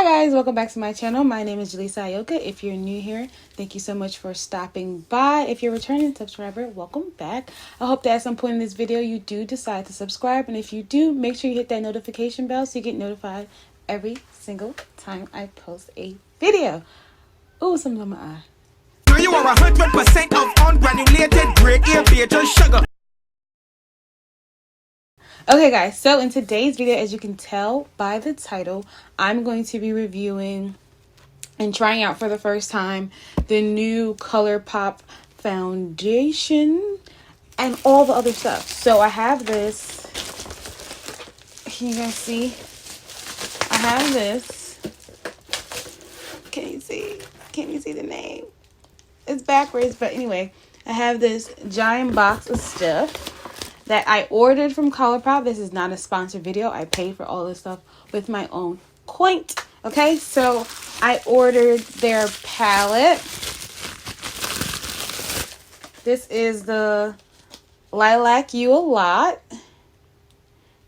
Hi guys, welcome back to my channel. My name is Jaleesa Ayoka. If you're new here, thank you so much for stopping by. If you're a returning subscriber, welcome back. I hope that at some point in this video you do decide to subscribe, and if you do, make sure you hit that notification bell so you get notified every single time I post a video. Ooh, something on my eye. You are 100% of ungranulated grade A beaten sugar. Okay guys, so in today's video, as you can tell by the title, I'm going to be reviewing and trying out for the first time the new Colourpop foundation and all the other stuff. So I have this. Can you guys see? I have this. Can you see? Can you see the name? It's backwards, but anyway, I have this giant box of stuff that I ordered from Colourpop. This is not a sponsored video. I paid for all this stuff with my own coin. Okay, so I ordered their palette. This is the Lilac You a Lot.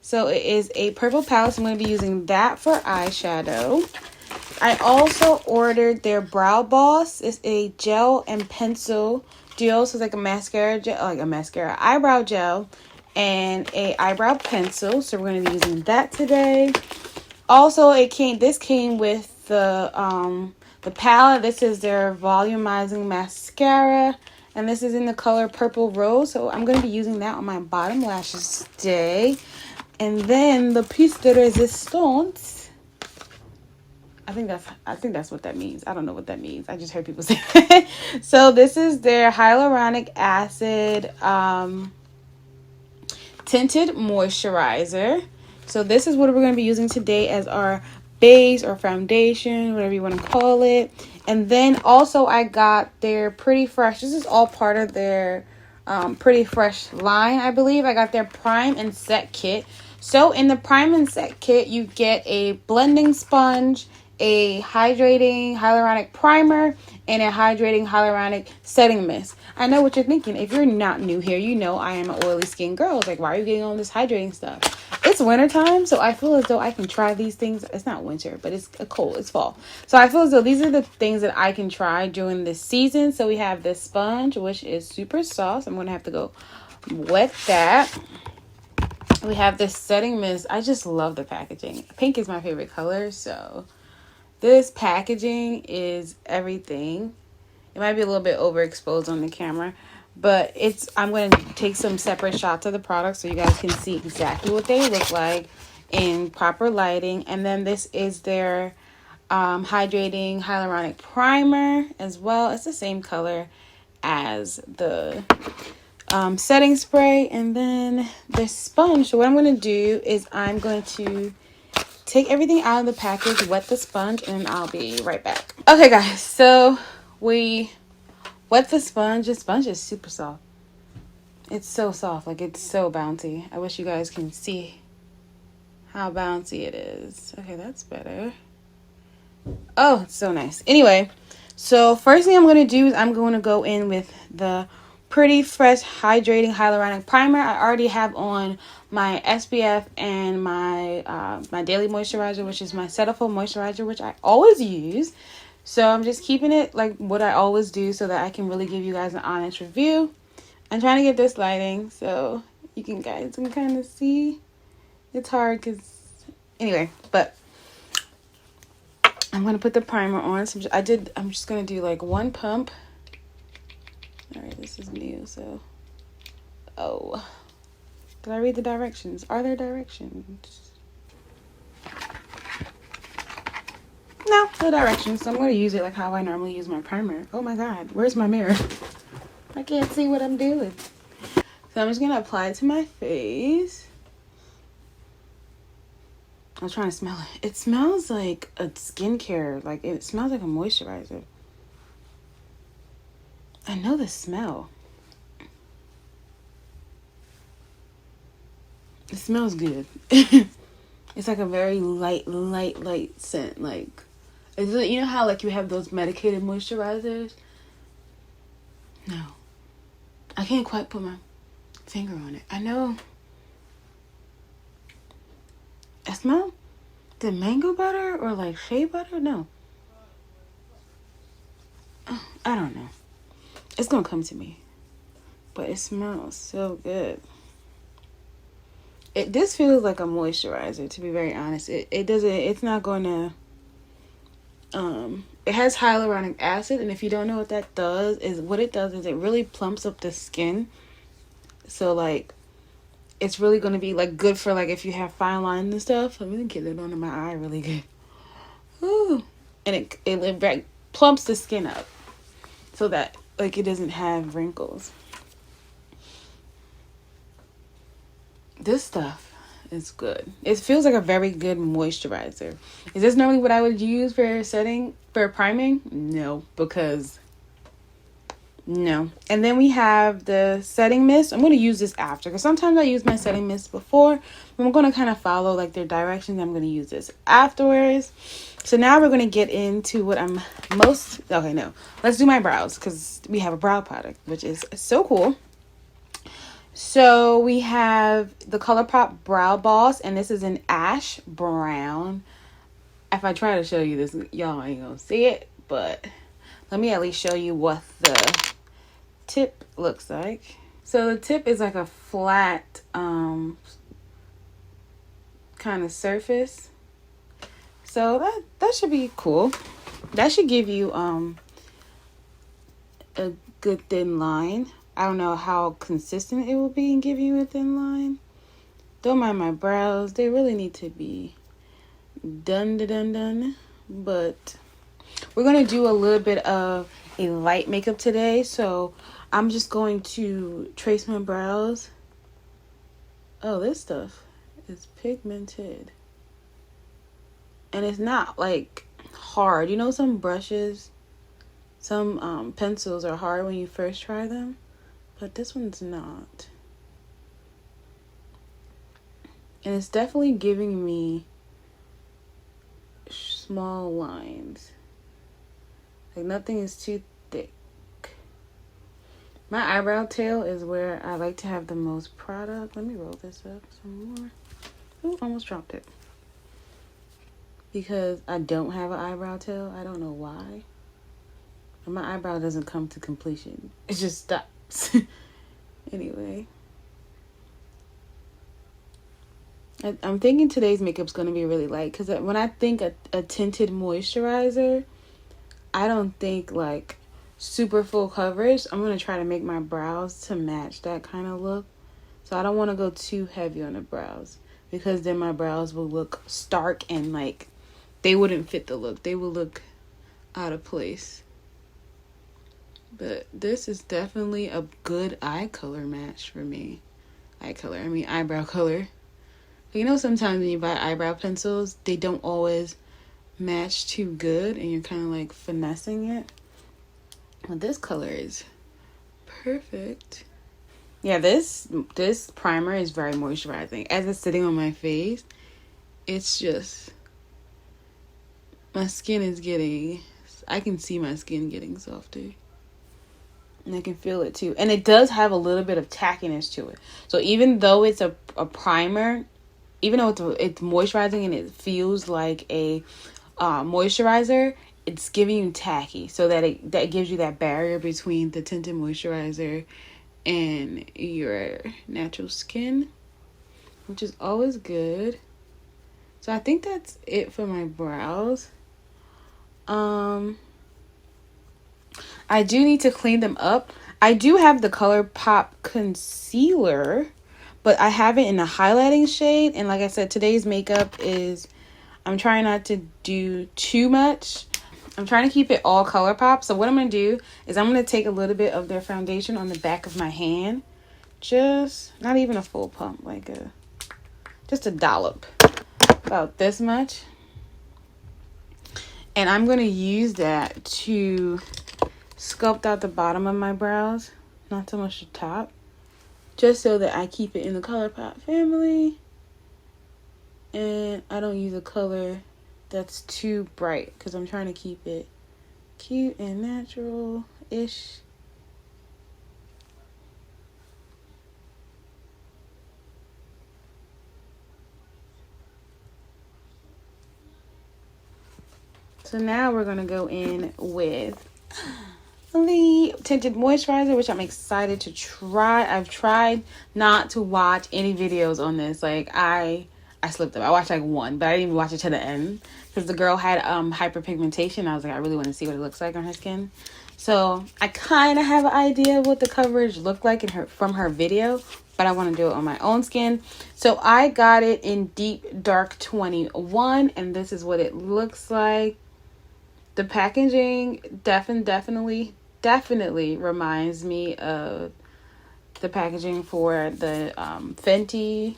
So it is a purple palette, so I'm going to be using that for eyeshadow. I also ordered their Brow Boss. It's a gel and pencil duo, so it's like a mascara gel, eyebrow gel and a eyebrow pencil. So we're going to be using that today. Also, this came with the palette. This is their volumizing mascara, and this is in the color Purple Rose. So I'm going to be using that on my bottom lashes today. And then the piece de resistance. I think that's what that means. I don't know what that means. I just heard people say it. So this is their hyaluronic acid tinted moisturizer. So this is what we're going to be using today as our base or foundation, whatever you want to call it. And then also I got their Pretty Fresh. This is all part of their Pretty Fresh line, I believe. I got their Prime and Set kit. So in the Prime and Set kit, you get a blending sponge, a hydrating hyaluronic primer, and a hydrating hyaluronic setting mist. I know what you're thinking. If you're not new here, you know I am an oily skin girl. It's like, why are you getting all this hydrating stuff? It's wintertime, so I feel as though I can try these things. It's not winter, but it's cold. It's fall. So I feel as though these are the things that I can try during this season. So we have this sponge, which is super soft. I'm going to have to go wet that. We have this setting mist. I just love the packaging. Pink is my favorite color, so this packaging is everything. It might be a little bit overexposed on the camera, but I'm going to take some separate shots of the product so you guys can see exactly what they look like in proper lighting. And then this is their hydrating hyaluronic primer as well. It's the same color as the setting spray. And then the sponge. So what I'm going to do is I'm going to take everything out of the package, wet the sponge, and I'll be right back. Okay, guys, so we wet the sponge. The sponge is super soft. It's so soft, like it's so bouncy. I wish you guys can see how bouncy it is. Okay, that's better. Oh, it's so nice. Anyway, so first thing I'm going to do is I'm going to go in with the Pretty Fresh Hydrating Hyaluronic Primer. I already have on my SPF and my my daily moisturizer, which is my Cetaphil moisturizer, which I always use. So I'm just keeping it like what I always do so that I can really give you guys an honest review. I'm trying to get this lighting so you guys can kind of see. It's hard because anyway, but I'm going to put the primer on. So I'm just going to do like one pump. All right, this is new, so did I read the directions? Are there directions? No directions. So I'm going to use it like how I normally use my primer. Oh my god, where's my mirror? I can't see what I'm doing. So I'm just going to apply it to my face. I'm trying to smell it. It smells like a skincare, like it smells like a moisturizer. I know the smell. It smells good. It's like a very light scent. Like, you know how like you have those medicated moisturizers? No. I can't quite put my finger on it. I know. I The mango butter or like shea butter? No. I don't know. It's gonna come to me. But it smells so good. This feels like a moisturizer, to be very honest. It doesn't, it's not gonna, it has hyaluronic acid, and if you don't know what that does, what it does is it really plumps up the skin. So like, it's really gonna be like good for like if you have fine lines and stuff. Let me get it under my eye really good. Ooh. And it plumps the skin up so that like it doesn't have wrinkles. This stuff is good. It feels like a very good moisturizer. Is this normally what I would use for priming? No, because no. And then we have the setting mist. I'm going to use this after because sometimes I use my setting mist before. I'm going to kind of follow like their directions. I'm going to use this afterwards. So now we're going to get into what I'm most... Okay, no. Let's do my brows because we have a brow product, which is so cool. So we have the Colourpop Brow Boss, and this is an ash brown. If I try to show you this, y'all ain't gonna see it, but let me at least show you what the tip looks like. So the tip is like a flat kind of surface. So that should be cool. That should give you a good thin line. I don't know how consistent it will be in giving you a thin line. Don't mind my brows. They really need to be done. But we're going to do a little bit of a light makeup today. So I'm just going to trace my brows. Oh, this stuff is pigmented. And it's not like hard. You know, some brushes, some pencils are hard when you first try them. But this one's not. And it's definitely giving me small lines. Like nothing is too thick. My eyebrow tail is where I like to have the most product. Let me roll this up some more. Ooh, almost dropped it. Because I don't have an eyebrow tail. I don't know why. And my eyebrow doesn't come to completion. It just stops. Anyway, I'm thinking today's makeup's going to be really light because when I think a tinted moisturizer, I don't think like super full coverage. I'm going to try to make my brows to match that kind of look. So I don't want to go too heavy on the brows because then my brows will look stark and like they wouldn't fit the look. They will look out of place. But this is definitely a good eye color match for me. Eyebrow color. You know, sometimes when you buy eyebrow pencils, they don't always match too good and you're kind of like finessing it. Well, this color is perfect. Yeah, this primer is very moisturizing. As it's sitting on my face, it's just... My skin is getting... I can see my skin getting softer. And I can feel it too. And it does have a little bit of tackiness to it. So even though it's a primer, even though it's moisturizing and it feels like a moisturizer, it's giving you tacky. So that gives you that barrier between the tinted moisturizer and your natural skin, which is always good. So I think that's it for my brows. I do need to clean them up. I do have the Colourpop concealer, but I have it in a highlighting shade. And like I said, today's makeup is, I'm trying not to do too much. I'm trying to keep it all Colourpop. So what I'm going to do is I'm going to take a little bit of their foundation on the back of my hand. Just, not even a full pump, like just a dollop. About this much. And I'm going to use that to sculpt out the bottom of my brows, not so much the top, just so that I keep it in the Colourpop family and I don't use a color that's too bright because I'm trying to keep it cute and natural-ish. So now we're going to go in with the tinted moisturizer, which I'm excited to try. I've tried not to watch any videos on this. Like I slipped up. I watched like one, but I didn't even watch it to the end because the girl had hyperpigmentation. I was like, I really want to see what it looks like on her skin. So I kind of have an idea of what the coverage looked like from her video, but I want to do it on my own skin. So I got it in Deep Dark 21, and this is what it looks like. The packaging definitely reminds me of the packaging for the Fenty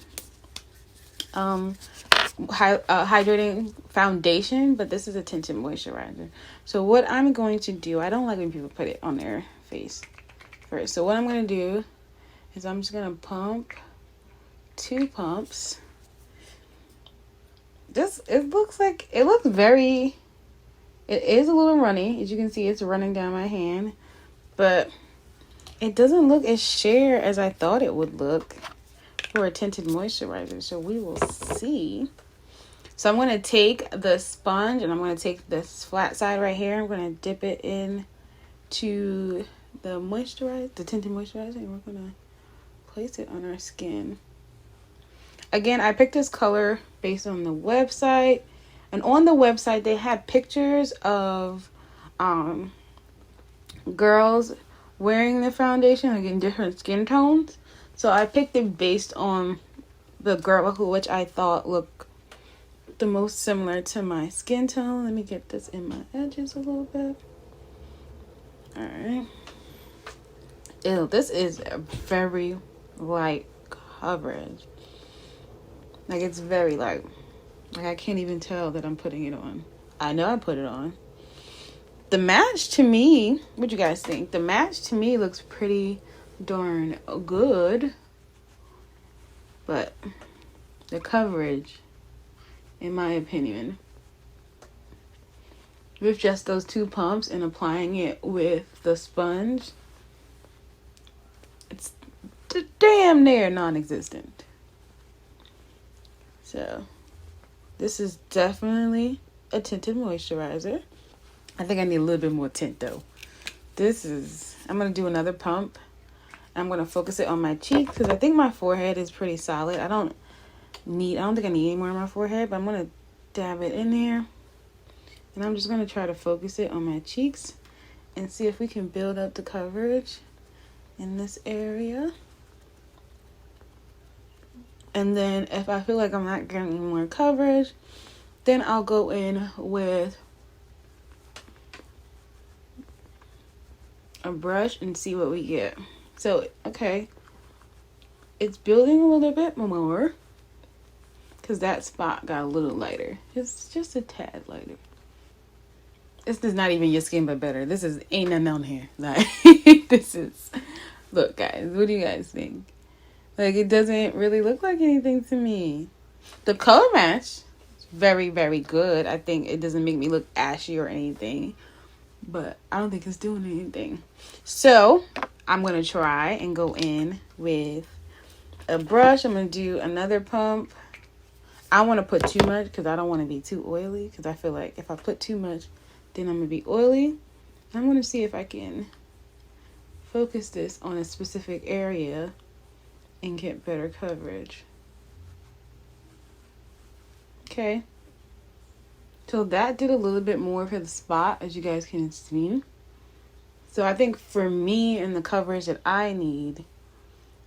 hydrating foundation, but this is a tinted moisturizer. So what I'm going to do, I don't like when people put it on their face first. So what I'm going to do is I'm just going to pump 2 pumps. It looks very, it is a little runny. As you can see, it's running down my hand, but it doesn't look as sheer as I thought it would look for a tinted moisturizer. So we will see. So I'm going to take the sponge and I'm going to take this flat side right here. I'm going to dip it in to the tinted moisturizer, and we're going to place it on our skin. Again, I picked this color based on the website, and on the website they had pictures of girls wearing the foundation like in different skin tones. So I picked it based on the girl which I thought looked the most similar to my skin tone. Let me get this in my edges a little bit. Alright. Ew, this is a very light coverage. Like, it's very light. Like, I can't even tell that I'm putting it on. I know I put it on. The match to me, what you guys think? The match to me looks pretty darn good. But the coverage, in my opinion, with just those 2 pumps and applying it with the sponge, it's damn near non-existent. So this is definitely a tinted moisturizer. I think I need a little bit more tint though. I'm going to do another pump. I'm going to focus it on my cheeks because I think my forehead is pretty solid. I don't think I need any more on my forehead, but I'm going to dab it in there. And I'm just going to try to focus it on my cheeks and see if we can build up the coverage in this area. And then if I feel like I'm not getting more coverage, then I'll go in with a brush and see what we get. So, okay, it's building a little bit more because that spot got a little lighter. It's just a tad lighter. This is not even your skin but better. This is ain't nothing on here. Like, look guys, what do you guys think? Like, it doesn't really look like anything to me. The color match is very, very good. I think it doesn't make me look ashy or anything, but I don't think it's doing anything. So I'm going to try and go in with a brush. I'm going to do another pump. I want to put too much because I don't want to be too oily, because I feel like if I put too much, then I'm going to be oily. I'm going to see if I can focus this on a specific area and get better coverage. Okay. So that did a little bit more for the spot, as you guys can see. So I think for me and the coverage that I need,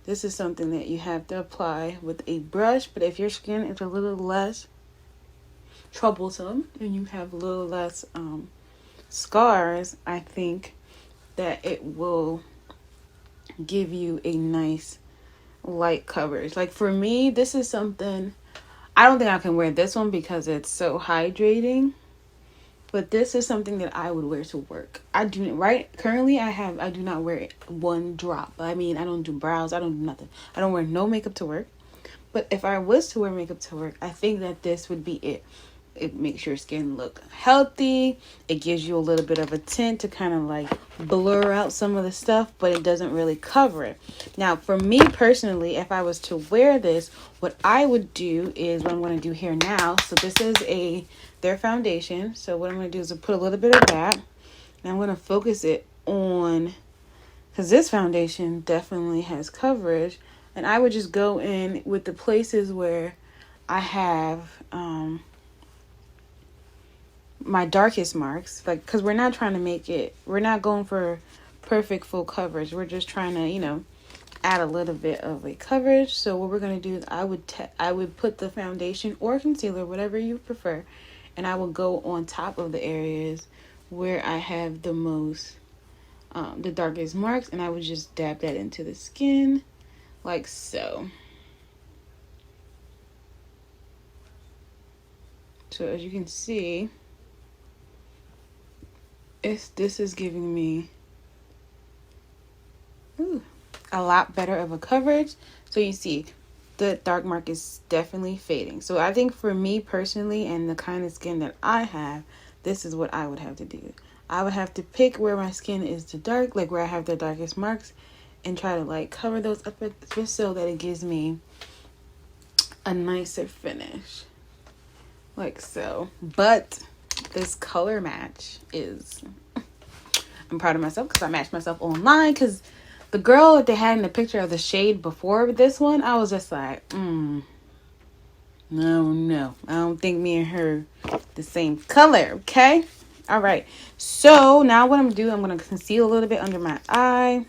this is something that you have to apply with a brush. But if your skin is a little less troublesome and you have a little less scars, I think that it will give you a nice light coverage. Like for me, this is something, I don't think I can wear this one because it's so hydrating, but this is something that I would wear to work. Currently I do not wear one drop. I mean, I don't do brows, I don't do nothing. I don't wear no makeup to work. But if I was to wear makeup to work, I think that this would be it. It makes your skin look healthy. It gives you a little bit of a tint to kind of like blur out some of the stuff, but it doesn't really cover it. Now, for me personally, if I was to wear this, what I would do is what I'm going to do here now. So this is a their foundation. So what I'm going to do is put a little bit of that. And I'm going to focus it on, because this foundation definitely has coverage. And I would just go in with the places where I have my darkest marks. Like, because we're not trying to make it, we're not going for perfect full coverage. We're just trying to, you know, add a little bit of a coverage. So what we're going to do is I would put the foundation or concealer, whatever you prefer, and I will go on top of the areas where I have the most the darkest marks, and I would just dab that into the skin like so. So as you can see, this is giving me a lot better of a coverage. So you see the dark mark is definitely fading. So I think for me personally and the kind of skin that I have, this is what I would have to do. I would have to pick where my skin is the dark, like where I have the darkest marks, and try to like cover those up just so that it gives me a nicer finish like so. But this color match is, I'm proud of myself because I matched myself online, because the girl that they had in the picture of the shade before this one, I was just like, no, I don't think me and her the same color, okay? All right, so now what I'm gonna do, I'm gonna conceal a little bit under my eye.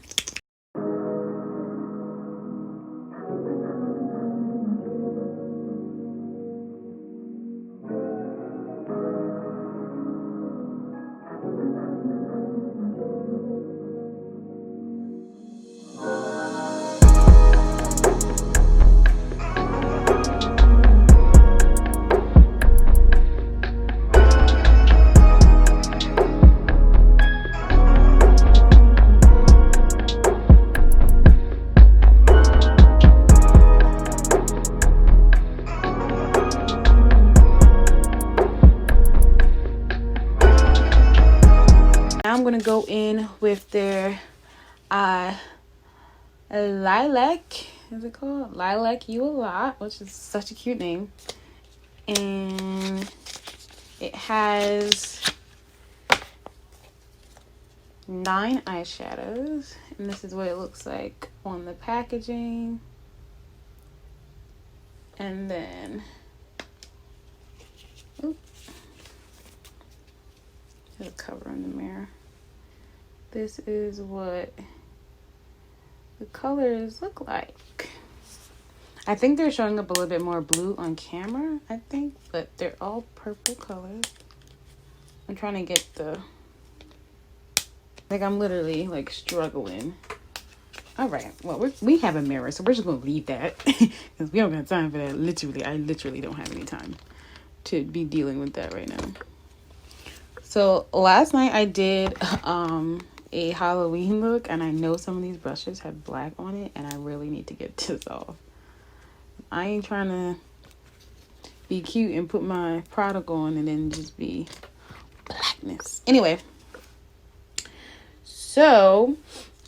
Now I'm gonna go in with their lilac, is it called? Lilac You a Lot, which is such a cute name. And it has 9 eyeshadows, and this is what it looks like on the packaging. And then there's a cover in the mirror. This is what the colors look like. I think they're showing up a little bit more blue on camera, I think, but they're all purple colors. I'm trying to get the, like, I'm literally like struggling. All right, well, we have a mirror, so we're just gonna leave that because we don't have time for that. I literally don't have any time to be dealing with that right now. So last night I did a Halloween look, and I know some of these brushes have black on it, and I really need to get this off. I ain't trying to be cute and put my product on and then just be blackness. Anyway, so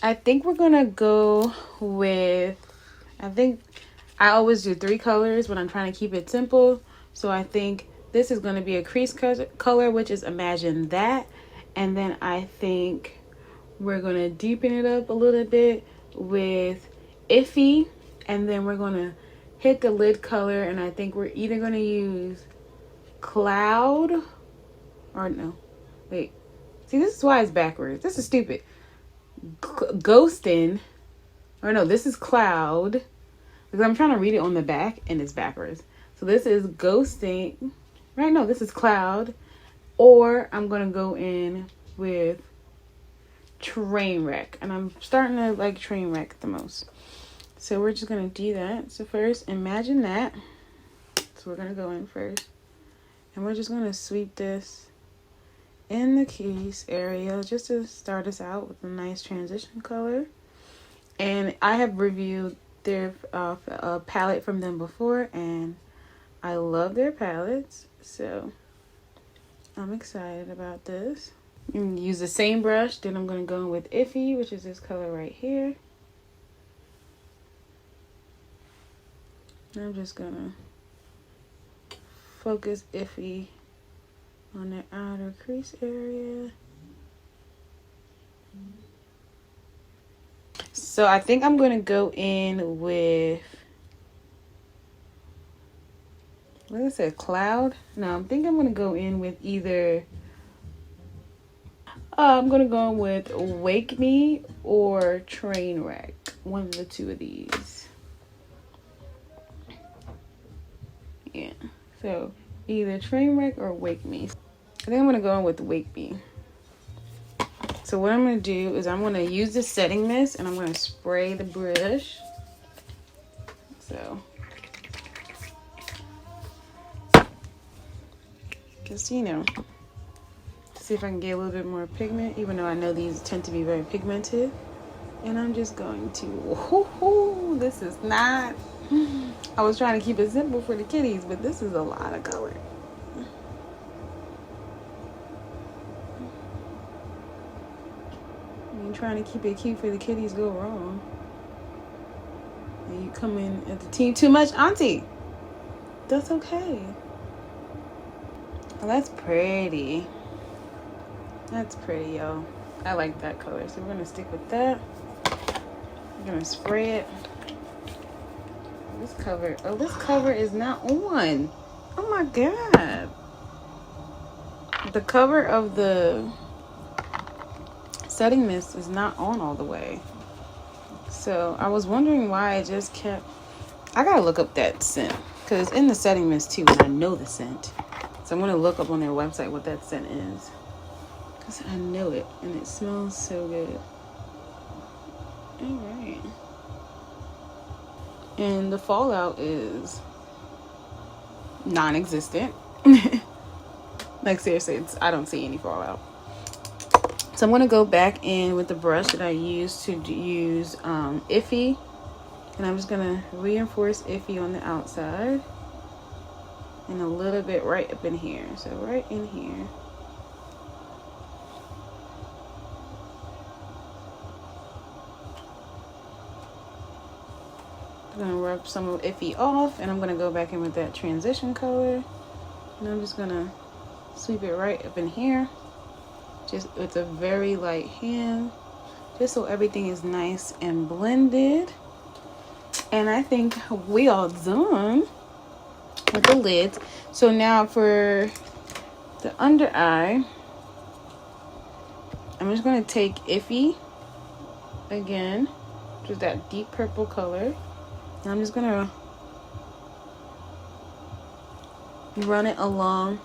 I think we're gonna go with, I think I always do 3 colors when I'm trying to keep it simple. So I think this is going to be a crease color, which is Imagine That. And then I think we're going to deepen it up a little bit with Iffy. And then we're going to hit the lid color. And I think we're either going to use Cloud or no. Wait. See, this is why it's backwards. This is stupid. Ghostin'. Or no, this is Cloud. Because I'm trying to read it on the back and it's backwards. So this is Ghosting. Right? No, this is Cloud. Or I'm going to go in with Trainwreck. And I'm starting to like Trainwreck the most. So we're just going to do that. So first, Imagine That. So we're going to go in first. And we're just going to sweep this in the crease area just to start us out with a nice transition color. And I have reviewed their palette from them before, and I love their palettes, so I'm excited about this. You can use the same brush. Then I'm going to go in with Iffy, which is this color right here. And I'm just going to focus Iffy on the outer crease area. So I think I'm going to go in with, what is it, cloud? No, I think I'm going to go in with either, I'm going to go in with Wake Me or Trainwreck. One of the two of these. Yeah, so either Trainwreck or Wake Me. I think I'm going to go in with Wake Me. So what I'm going to do is I'm going to use the setting mist and I'm going to spray the brush. So, just, you know, see if I can get a little bit more pigment, even though I know these tend to be very pigmented. And I'm just going to, this is not, I was trying to keep it simple for the kitties, but this is a lot of color. You're trying to keep it cute for the kitties go wrong. And you come in at the team too much, auntie. That's okay. Oh, that's pretty. That's pretty, y'all. I like that color, so we're gonna stick with that. We're gonna spray it. This cover is not on. Oh my god. The cover of the setting mist is not on all the way. So I was wondering why it just kept, I gotta look up that scent because it's in the setting mist too and I know the scent. So I'm gonna look up on their website what that scent is because I know it and it smells so good. All right. And the fallout is non-existent. Like seriously, I don't see any fallout. So I'm going to go back in with the brush that I used to use Iffy. And I'm just going to reinforce Iffy on the outside. And a little bit right up in here. So right in here. I'm going to rub some of Iffy off. And I'm going to go back in with that transition color. And I'm just going to sweep it right up in here. Just with a very light hand, just so everything is nice and blended. And I think we all done with the lids. So now for the under eye, I'm just going to take Iffy again, which is that deep purple color, and I'm just going to run it along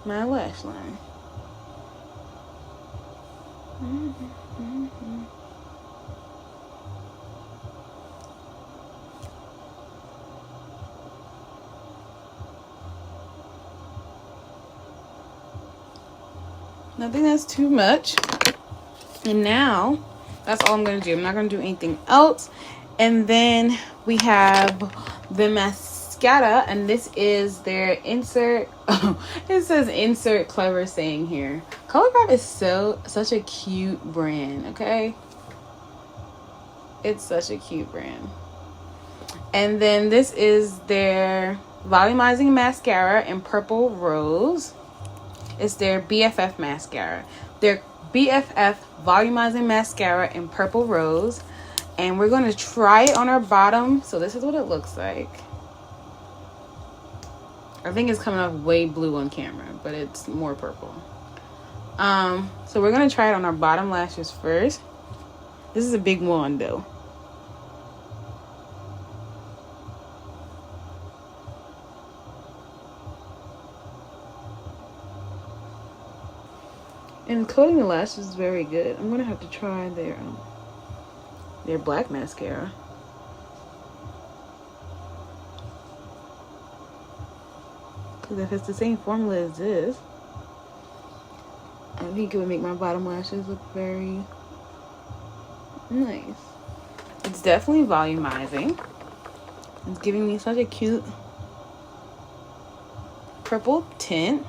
my lash line. I think that's too much. And now, that's all I'm going to do. I'm not going to do anything else. And then we have the mascara, and this is their insert. It says insert clever saying here. Colourpop is such a cute brand, okay? It's such a cute brand. And then this is their volumizing mascara in Purple Rose. It's their BFF mascara. Their BFF volumizing mascara in Purple Rose. And we're going to try it on our bottom. So this is what it looks like. I think it's coming off way blue on camera, but it's more purple. So we're going to try it on our bottom lashes first. This is a big wand though. And coating the lashes is very good. I'm going to have to try their black mascara. Because if it's the same formula as this, I think it would make my bottom lashes look very nice. It's definitely volumizing. It's giving me such a cute purple tint.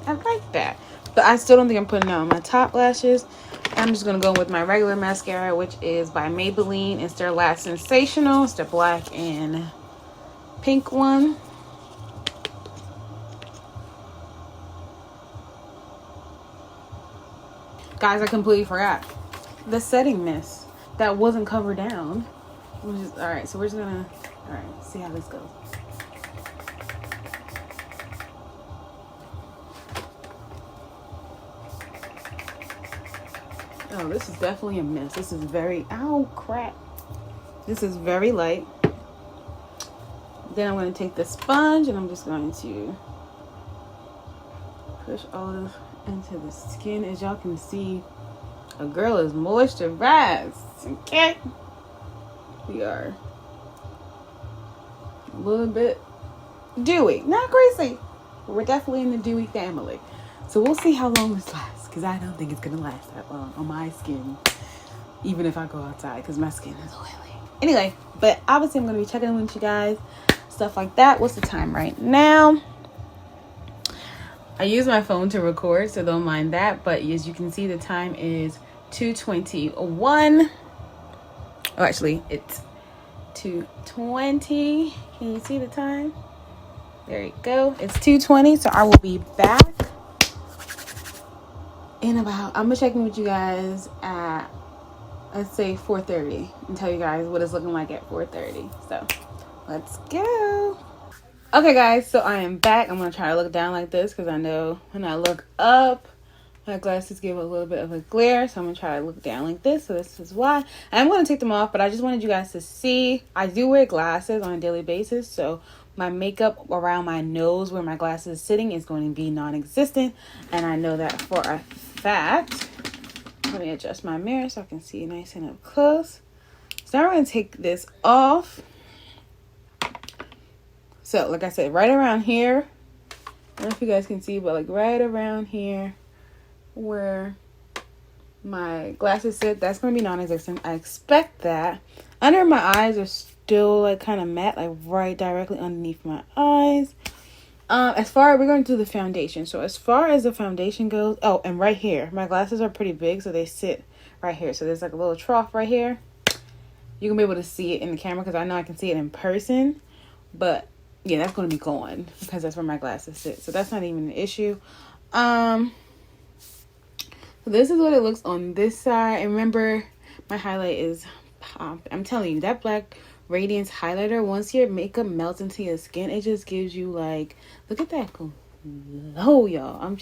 I like that. But I still don't think I'm putting it on my top lashes. I'm just going to go with my regular mascara, which is by Maybelline. It's their Last Sensational. It's their black and pink one. Guys, I completely forgot. The setting mist that wasn't covered down. Alright, so we're just gonna, alright, see how this goes. Oh, this is definitely a mist. This is very, ow, crap. This is very light. Then I'm going to take the sponge and I'm just going to push all of this into the skin. As y'all can see, a girl is moisturized. Okay? We are a little bit dewy. Not crazy. But we're definitely in the dewy family. So we'll see how long this lasts. Because I don't think it's going to last that long on my skin. Even if I go outside. Because my skin is oily. Anyway, but obviously I'm going to be checking in with you guys. Stuff like that. What's the time right now? I use my phone to record, so don't mind that. But as you can see, the time is 2:21. Oh, actually, it's 2:20. Can you see the time? There you go. It's 2:20, so I will be back in about, I'm gonna check in with you guys at, let's say 4:30 and tell you guys what it's looking like at 4:30. So let's go. Okay guys, so I am back. I'm gonna try to look down like this because I know when I look up my glasses give a little bit of a glare, so I'm gonna try to look down like this. So this is why I'm gonna take them off, but I just wanted you guys to see I do wear glasses on a daily basis, so my makeup around my nose where my glasses is sitting is going to be non-existent, and I know that for a fact. Let me adjust my mirror so I can see nice and up close. So now we're going to take this off. So like I said, right around here, I don't know if you guys can see, but like right around here where my glasses sit, that's going to be non-existent. I expect that. Under my eyes are still like kind of matte, like right directly underneath my eyes. As far as we're going to do the foundation. So as far as the foundation goes, oh, and right here, my glasses are pretty big, so they sit right here. So there's like a little trough right here. You can be able to see it in the camera because I know I can see it in person, but yeah, that's going to be gone because that's where my glasses sit. So that's not even an issue. So this is what it looks on this side. And remember, my highlight is, I'm telling you, that black Radiance highlighter, once your makeup melts into your skin, it just gives you like, look at that glow, y'all. I'm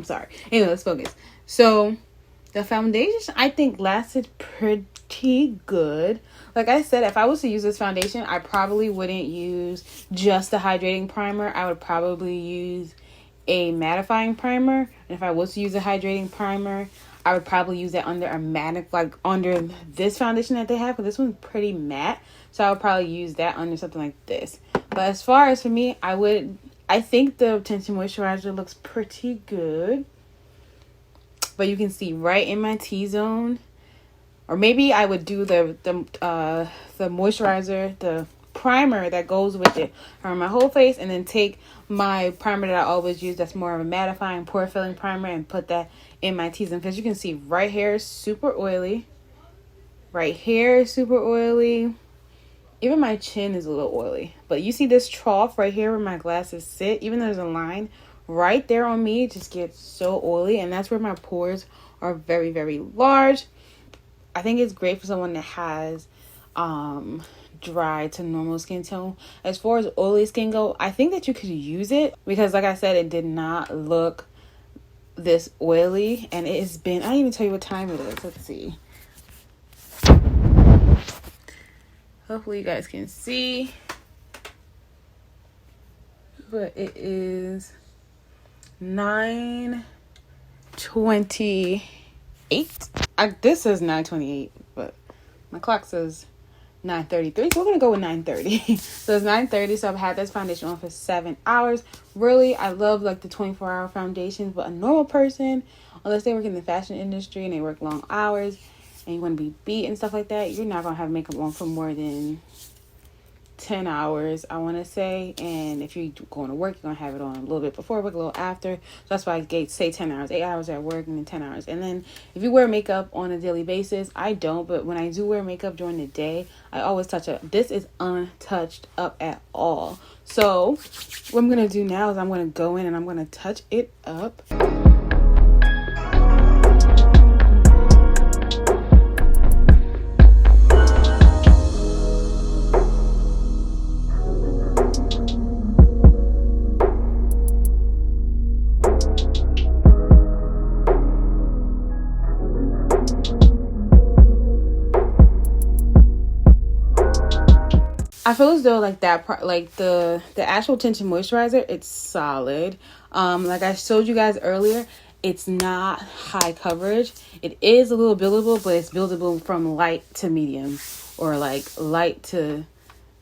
sorry. Anyway, let's focus. So the foundation I think lasted pretty good. Like I said, if I was to use this foundation, I probably wouldn't use just the hydrating primer. I would probably use a mattifying primer. And if I was to use a hydrating primer, I would probably use that under a matte, like under this foundation that they have, because this one's pretty matte. So I would probably use that under something like this. But as far as for me, I think the Tinted Moisturizer looks pretty good. But you can see right in my T-zone. Or maybe I would do the moisturizer, the primer that goes with it around my whole face, and then take my primer that I always use that's more of a mattifying pore filling primer and put that in my T-zone. Because you can see right here is super oily. Right here is super oily. Even my chin is a little oily. But you see this trough right here where my glasses sit? Even though there's a line right there on me, it just gets so oily. And that's where my pores are very, very large. I think it's great for someone that has dry to normal skin tone. As far as oily skin go, I think that you could use it. Because like I said, it did not look this oily. And it has been, I didn't even tell you what time it is. Let's see. Hopefully you guys can see. But it is 9:28. This says 9:28, but my clock says 9:33. So we're gonna go with 9:30. So it's 9:30. So I've had this foundation on for 7 hours. Really, I love like the 24-hour foundations, but a normal person, unless they work in the fashion industry and they work long hours, and you want to be beat and stuff like that, you're not going to have makeup on for more than 10 hours, I want to say. And if you're going to work, you're going to have it on a little bit before work, a little after. So that's why I say 10 hours, 8 hours at work and then 10 hours. And then if you wear makeup on a daily basis, I don't, but when I do wear makeup during the day, I always touch it. This is untouched up at all. So what I'm going to do now is I'm going to go in and I'm going to touch it up. I feel as though like that part, like the actual tinted moisturizer, it's solid. Like I showed you guys earlier, it's not high coverage. It is a little buildable, but it's buildable from light to medium, or like light to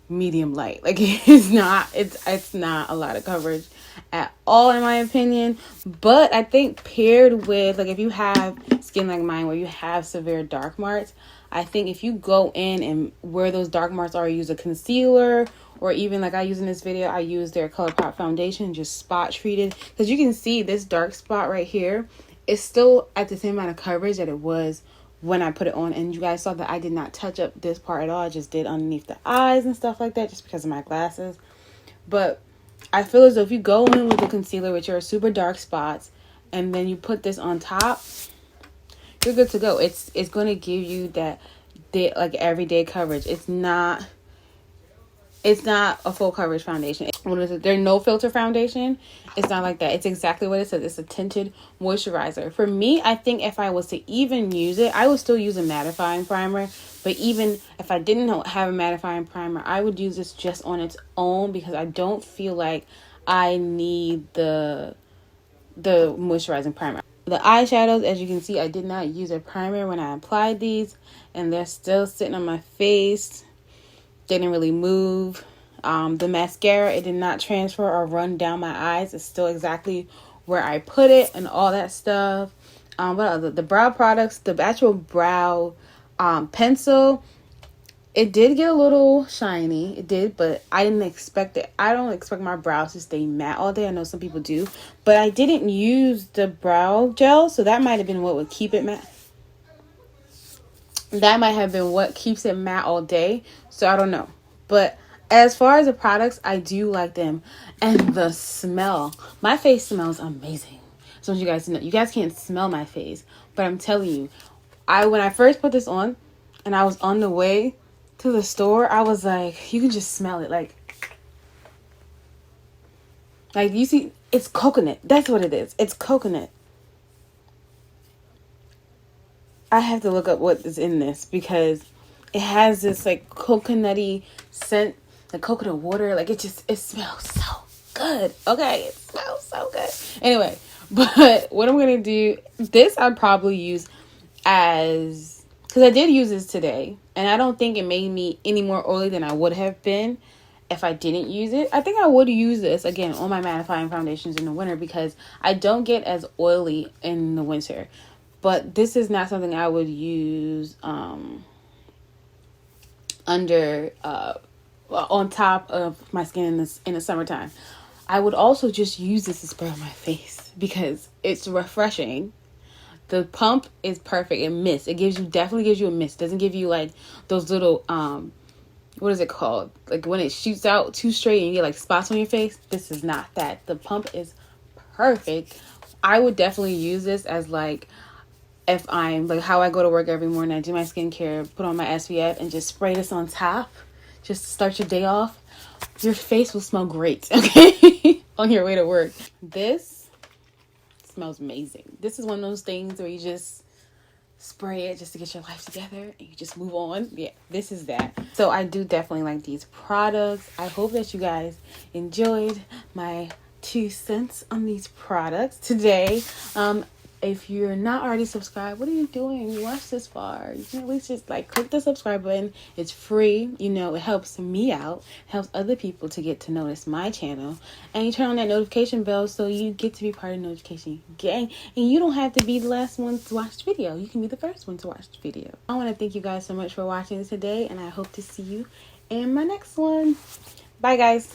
medium light. Like it's not a lot of coverage at all in my opinion. But I think paired with, like, if you have skin like mine where you have severe dark marks, I think if you go in and where those dark marks are, use a concealer, or even like I use in this video, I use their Colourpop foundation, just spot treated, because you can see this dark spot right here is still at the same amount of coverage that it was when I put it on. And you guys saw that I did not touch up this part at all. I just did underneath the eyes and stuff like that, just because of my glasses. But I feel as though if you go in with a concealer with your super dark spots and then you put this on top, you're good to go. It's going to give you that like everyday coverage. It's not a full coverage foundation. What is it? There's no filter foundation. It's not like that. It's exactly what it says. It's a tinted moisturizer. For me, I think if I was to even use it, I would still use a mattifying primer. But even if I didn't have a mattifying primer, I would use this just on its own, because I don't feel like I need the moisturizing primer. The eyeshadows, as you can see, I did not use a primer when I applied these, and they're still sitting on my face. Didn't really move. The mascara, it did not transfer or run down my eyes. It's still exactly where I put it and all that stuff. What other? The brow products, the actual brow pencil, it did get a little shiny. It did, but I didn't expect it. I don't expect my brows to stay matte all day. I know some people do, but I didn't use the brow gel, so that might have been what would keep it matte. That might have been what keeps it matte all day. So I don't know. But as far as the products, I do like them. And the smell. My face smells amazing. So you guys know, you guys can't smell my face, but I'm telling you, when I first put this on and I was on the way to the store, I was like, you can just smell it. Like you see, it's coconut. That's what it is. It's coconut. I have to look up what is in this, because it has this like coconutty scent, like coconut water. Like it smells so good. Okay, it smells so good. Anyway, but what I'm gonna do, this I'd probably use because I did use this today, and I don't think it made me any more oily than I would have been if I didn't use it. I think I would use this again on my mattifying foundations in the winter, because I don't get as oily in the winter. But this is not something I would use on top of my skin in the summertime. I would also just use this to spray on my face because it's refreshing. The pump is perfect. It mists. It definitely gives you a mist. It doesn't give you like those little what is it called? Like when it shoots out too straight and you get like spots on your face. This is not that. The pump is perfect. I would definitely use this as like, if I'm like how I go to work every morning, I do my skincare, put on my SPF, and just spray this on top, just to start your day off. Your face will smell great, okay, on your way to work. This smells amazing. This is one of those things where you just spray it just to get your life together and you just move on. Yeah, this is that. So I do definitely like these products. I hope that you guys enjoyed my 2 cents on these products today. If you're not already subscribed, what are you doing? You watched this far. You can at least just like click the subscribe button. It's free. You know, it helps me out. It helps other people to get to notice my channel. And you turn on that notification bell so you get to be part of the notification gang. And you don't have to be the last one to watch the video. You can be the first one to watch the video. I want to thank you guys so much for watching today, and I hope to see you in my next one. Bye, guys.